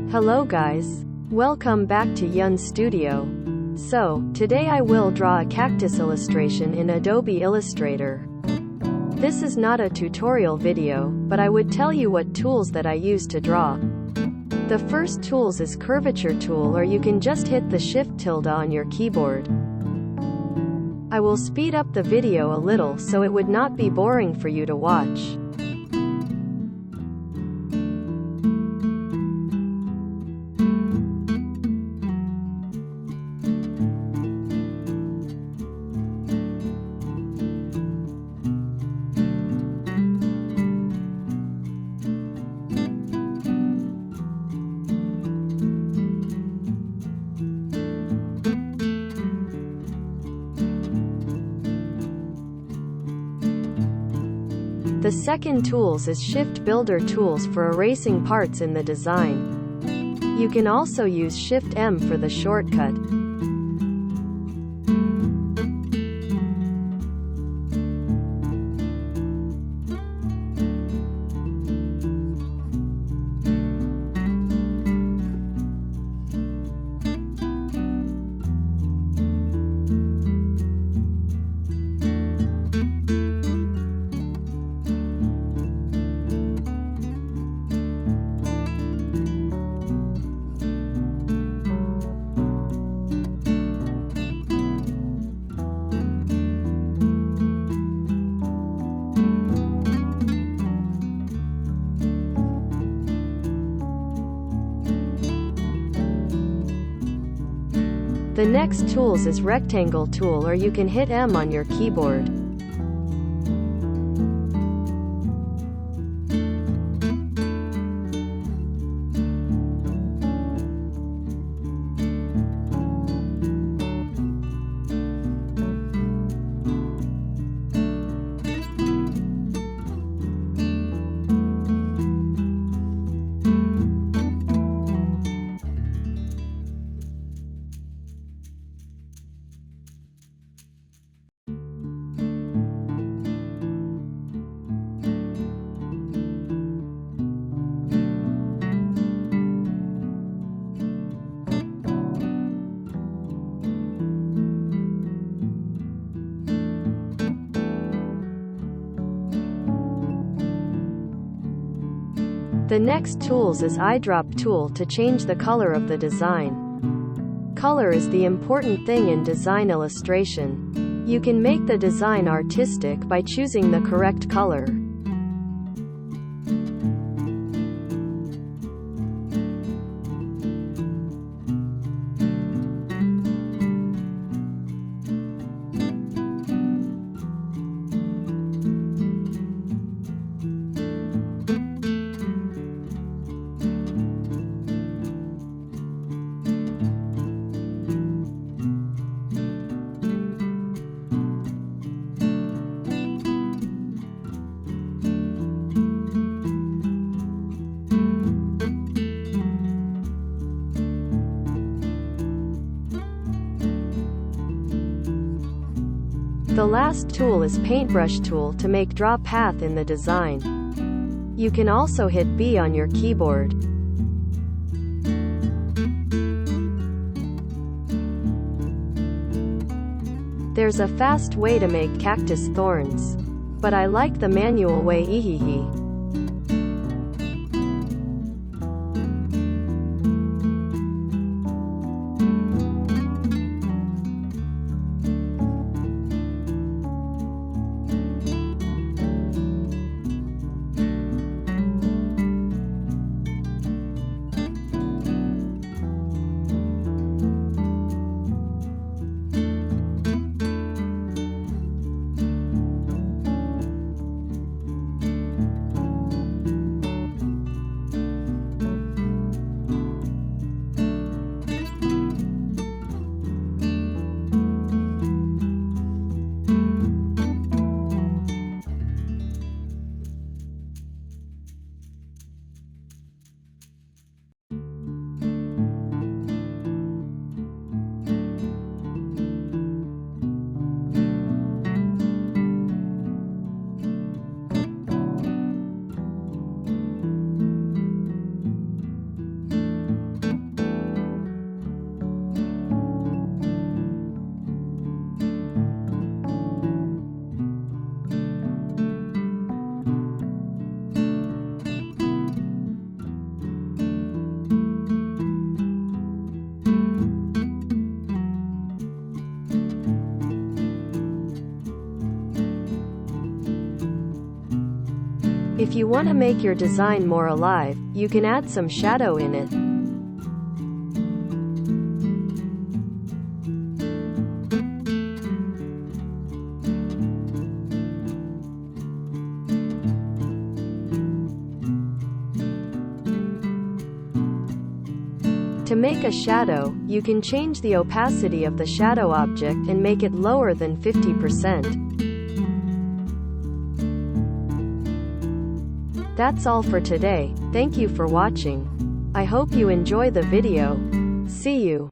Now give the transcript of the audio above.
Hello guys. Welcome back to Yun Studio. So, today I will draw a cactus illustration in Adobe Illustrator. This is not a tutorial video, but I would tell you what tools that I use to draw. The first tools is curvature tool, or you can just hit the shift tilde on your keyboard. I will speed up the video a little so it would not be boring for you to watch. The second tools is Shift Builder tools for erasing parts in the design. You can also use Shift M for the shortcut. The next tools is rectangle tool, or you can hit M on your keyboard. The next tools is eyedrop tool to change the color of the design. Color is the important thing in design illustration. You can make the design artistic by choosing the correct color. The last tool is paintbrush tool to make draw path in the design. You can also hit B on your keyboard. There's a fast way to make cactus thorns, but I like the manual way. you want to make your design more alive, you can add some shadow in it. To make a shadow, you can change the opacity of the shadow object and make it lower than 50%. That's all for today. Thank you for watching. I hope you enjoy the video. See you.